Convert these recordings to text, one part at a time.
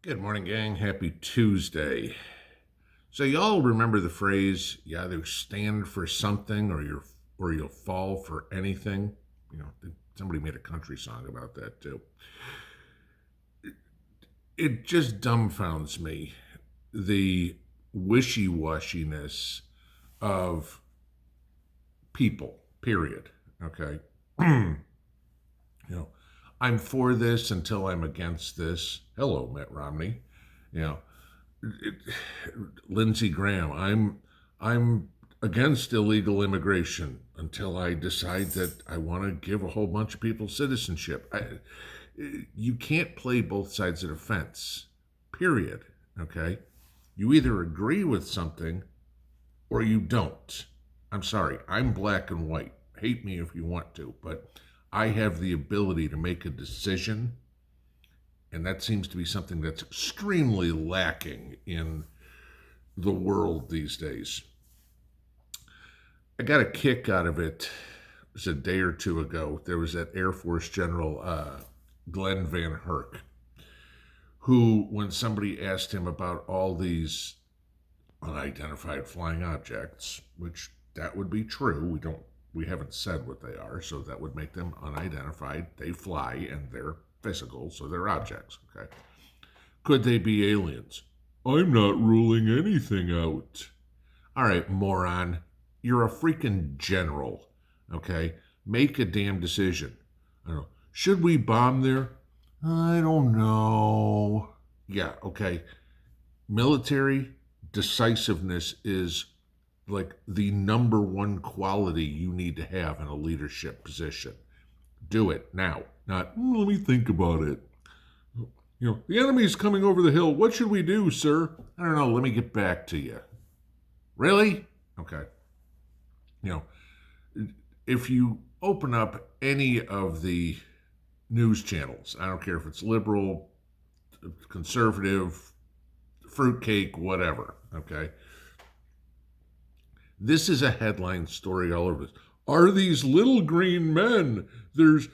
Good morning, gang. Happy Tuesday. So y'all remember the phrase, you either stand for something or you'll fall for anything? You know, somebody made a country song about that too. It just dumbfounds me, the wishy-washiness of people, period. Okay? You know, I'm for this until I'm against this. Hello, Mitt Romney. You know, it, Lindsey Graham. I'm against illegal immigration until I decide that I want to give a whole bunch of people citizenship. You can't play both sides of the fence. Period. Okay? You either agree with something or you don't. I'm sorry. I'm black and white. Hate me if you want to, but I have the ability to make a decision, and that seems to be something that's extremely lacking in the world these days. I got a kick out of it. It was a day or two ago. There was that Air Force General, Glenn Van Herk, who, when somebody asked him about all these unidentified flying objects, which that would be true, we haven't said what they are, so that would make them unidentified. They fly and they're physical, so they're objects. Okay, could they be aliens? I'm not ruling anything out. All right, moron, you're a freaking general. Okay, make a damn decision. I don't know. Should we bomb there? I don't know. Yeah, okay. Military decisiveness is like the number one quality you need to have in a leadership position. Do it now. Not, let me think about it. You know, the enemy's coming over the hill. What should we do, sir? I don't know. Let me get back to you. Really? Okay. You know, if you open up any of the news channels, I don't care if it's liberal, conservative, fruitcake, whatever, okay? This is a headline story all over this. Are these little green men? There's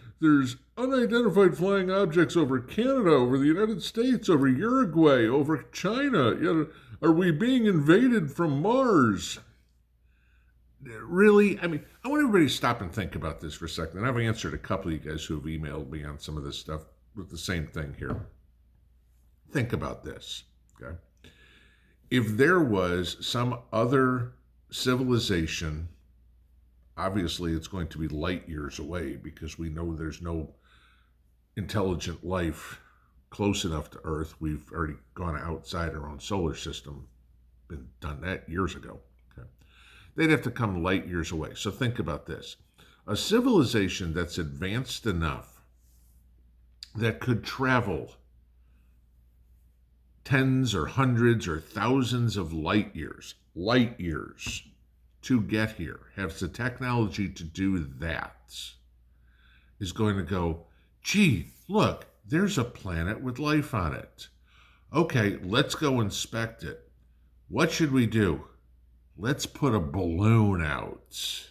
unidentified flying objects over Canada, over the United States, over Uruguay, over China. Are we being invaded from Mars? Really? I mean, I want everybody to stop and think about this for a second. And I've answered a couple of you guys who have emailed me on some of this stuff with the same thing here. Think about this, okay? If there was some other civilization, obviously it's going to be light years away because we know there's no intelligent life close enough to Earth. We've already gone outside our own solar system, been done that years ago. Okay, they'd have to come light years away. So think about this. A civilization that's advanced enough that could travel tens or hundreds or thousands of light years to get here, has the technology to do that, is going to go, gee, look, there's a planet with life on it. Okay, let's go inspect it. What should we do? Let's put a balloon out.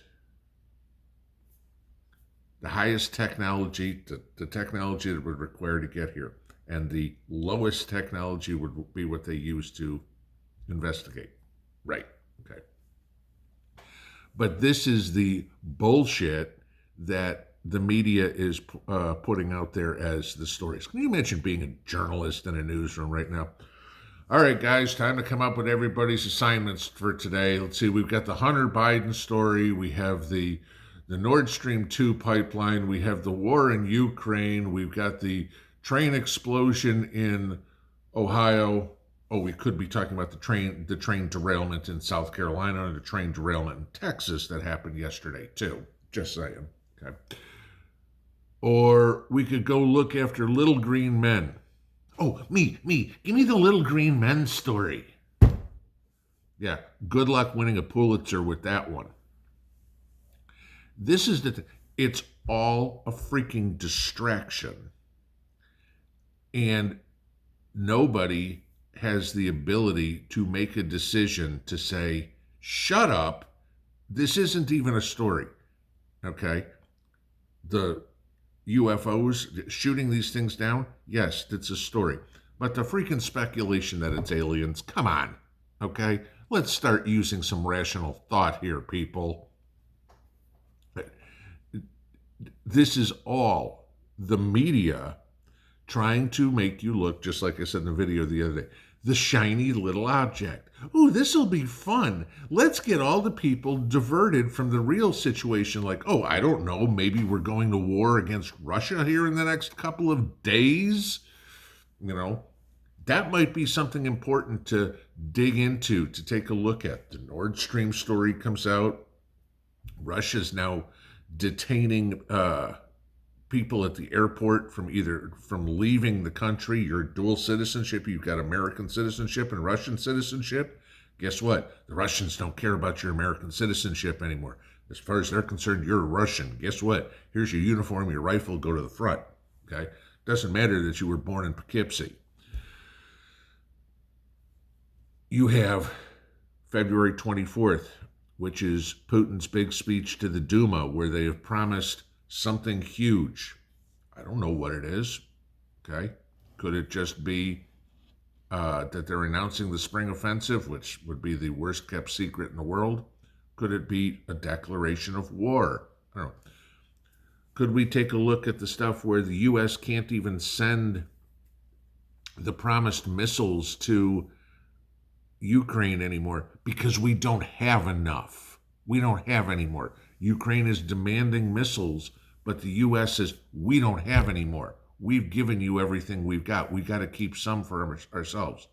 The highest technology, the technology that would require to get here, and the lowest technology would be what they use to investigate. Right, okay. But this is the bullshit that the media is putting out there as the stories. Can you imagine being a journalist in a newsroom right now? All right, guys, time to come up with everybody's assignments for today. Let's see, we've got the Hunter Biden story. We have the Nord Stream 2 pipeline. We have the war in Ukraine. We've got the train explosion in Ohio. Oh, we could be talking about the train derailment in South Carolina and the train derailment in Texas that happened yesterday, too. Just saying. Okay. Or we could go look after little green men. Oh, me. Give me the little green men story. Yeah, good luck winning a Pulitzer with that one. This is it's all a freaking distraction. And nobody has the ability to make a decision to say, shut up, this isn't even a story, okay? The UFOs shooting these things down, yes, that's a story. But the freaking speculation that it's aliens, come on, okay? Let's start using some rational thought here, people. This is all the media trying to make you look, just like I said in the video the other day, the shiny little object. Ooh, this'll be fun. Let's get all the people diverted from the real situation. Like, oh, I don't know, maybe we're going to war against Russia here in the next couple of days. You know, that might be something important to dig into, to take a look at. The Nord Stream story comes out. Russia's now detaining people at the airport from leaving the country. Your dual citizenship, you've got American citizenship and Russian citizenship. Guess what? The Russians don't care about your American citizenship anymore. As far as they're concerned, you're a Russian. Guess what? Here's your uniform, your rifle, go to the front. Okay? Doesn't matter that you were born in Poughkeepsie. You have February 24th, which is Putin's big speech to the Duma, where they have promised something huge. I don't know what it is. Okay? Could it just be that they're announcing the spring offensive, which would be the worst kept secret in the world? Could it be a declaration of war? I don't know. Could we take a look at the stuff where the U.S. can't even send the promised missiles to Ukraine anymore because we don't have enough? We don't have any more. Ukraine is demanding missiles, but the U.S. says, we don't have any more. We've given you everything we've got. We've got to keep some for ourselves.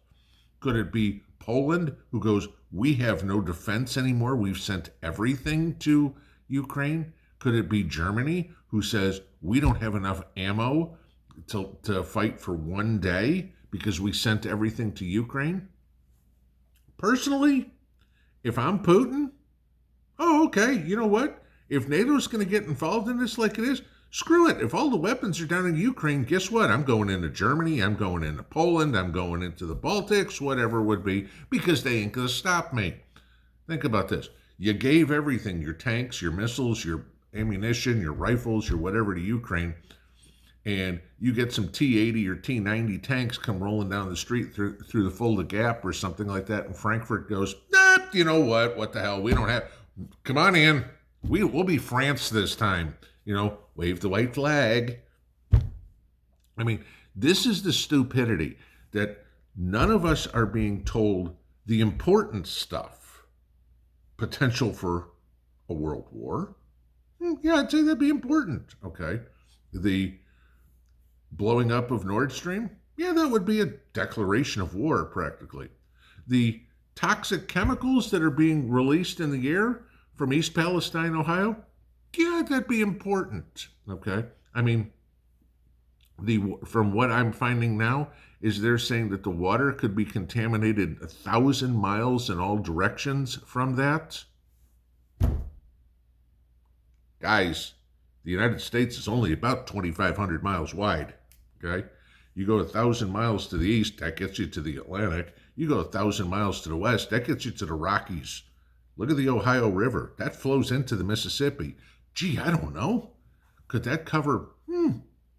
Could it be Poland, who goes, we have no defense anymore. We've sent everything to Ukraine? Could it be Germany, who says, we don't have enough ammo to fight for one day because we sent everything to Ukraine? Personally, if I'm Putin, oh, okay, you know what? If NATO's going to get involved in this like it is, screw it. If all the weapons are down in Ukraine, guess what? I'm going into Germany, I'm going into Poland, I'm going into the Baltics, whatever it would be, because they ain't going to stop me. Think about this. You gave everything, your tanks, your missiles, your ammunition, your rifles, your whatever to Ukraine, and you get some T-80 or T-90 tanks come rolling down the street through the Fulda Gap or something like that, and Frankfurt goes, nah, you know what the hell, we don't have, come on in. We'll be France this time. You know, wave the white flag. I mean, this is the stupidity that none of us are being told the important stuff. Potential for a world war. Yeah, I'd say that'd be important. Okay. The blowing up of Nord Stream. Yeah, that would be a declaration of war, practically. The toxic chemicals that are being released in the air from East Palestine, Ohio, yeah, that'd be important, okay? I mean, from what I'm finding now is they're saying that the water could be contaminated 1,000 miles in all directions from that. Guys, the United States is only about 2,500 miles wide, okay? You go 1,000 miles to the east, that gets you to the Atlantic. You go 1,000 miles to the west, that gets you to the Rockies. Look at the Ohio River. That flows into the Mississippi. Gee, I don't know. Could that cover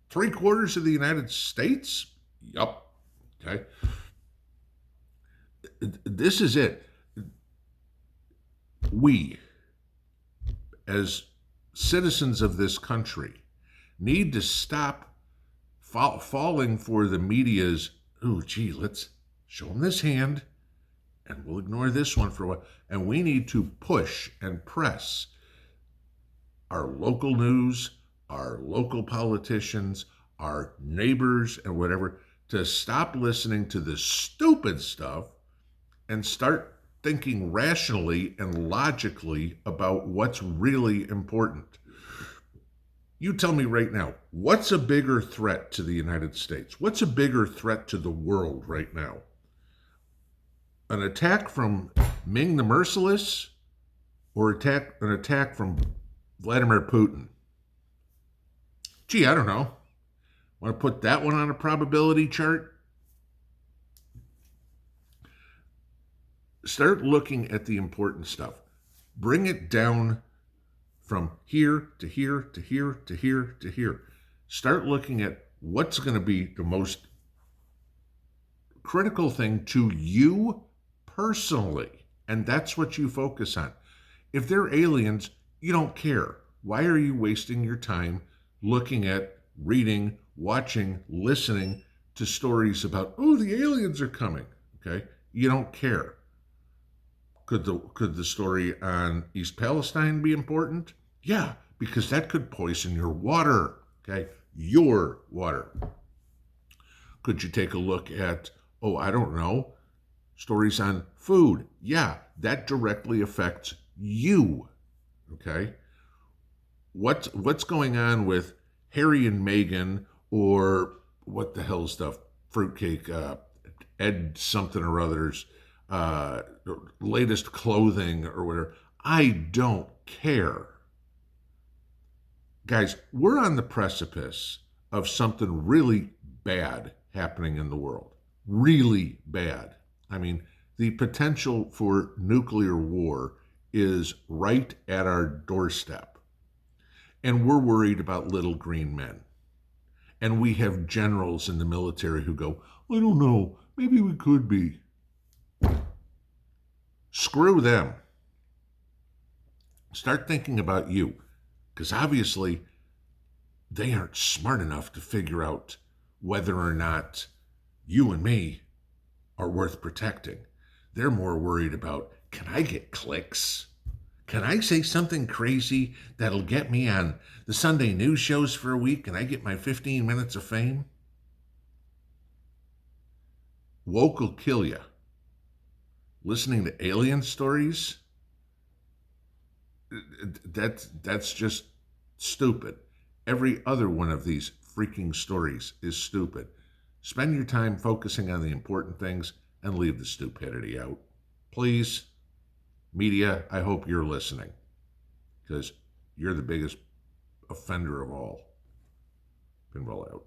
3/4 of the United States? Yup. Okay. This is it. We, as citizens of this country, need to stop falling for the media's, oh, gee, let's show them this hand, and we'll ignore this one for a while. And we need to push and press our local news, our local politicians, our neighbors, and whatever, to stop listening to this stupid stuff and start thinking rationally and logically about what's really important. You tell me right now, what's a bigger threat to the United States? What's a bigger threat to the world right now? An attack from Ming the Merciless or an attack from Vladimir Putin? Gee, I don't know. Want to put that one on a probability chart? Start looking at the important stuff. Bring it down from here to here to here to here to here. Start looking at what's going to be the most critical thing to you personally. And that's what you focus on. If they're aliens, you don't care. Why are you wasting your time looking at, reading, watching, listening to stories about, oh, the aliens are coming? Okay? You don't care. Could the story on East Palestine be important? Yeah, because that could poison your water. Okay? Your water. Could you take a look at, oh, I don't know, stories on food? Yeah, that directly affects you. Okay? What's going on with Harry and Meghan, or what the hell stuff, fruitcake, Ed something or others, uh, latest clothing or whatever? I don't care. Guys, we're on the precipice of something really bad happening in the world. Really bad. I mean, the potential for nuclear war is right at our doorstep. And we're worried about little green men. And we have generals in the military who go, I don't know, maybe we could be. Screw them. Start thinking about you. Because obviously, they aren't smart enough to figure out whether or not you and me are worth protecting. They're more worried about, can I get clicks? Can I say something crazy that'll get me on the Sunday news shows for a week and I get my 15 minutes of fame? Woke will kill you. Listening to alien stories? That's just stupid. Every other one of these freaking stories is stupid. Spend your time focusing on the important things and leave the stupidity out. Please, media, I hope you're listening, because you're the biggest offender of all. Pinball out.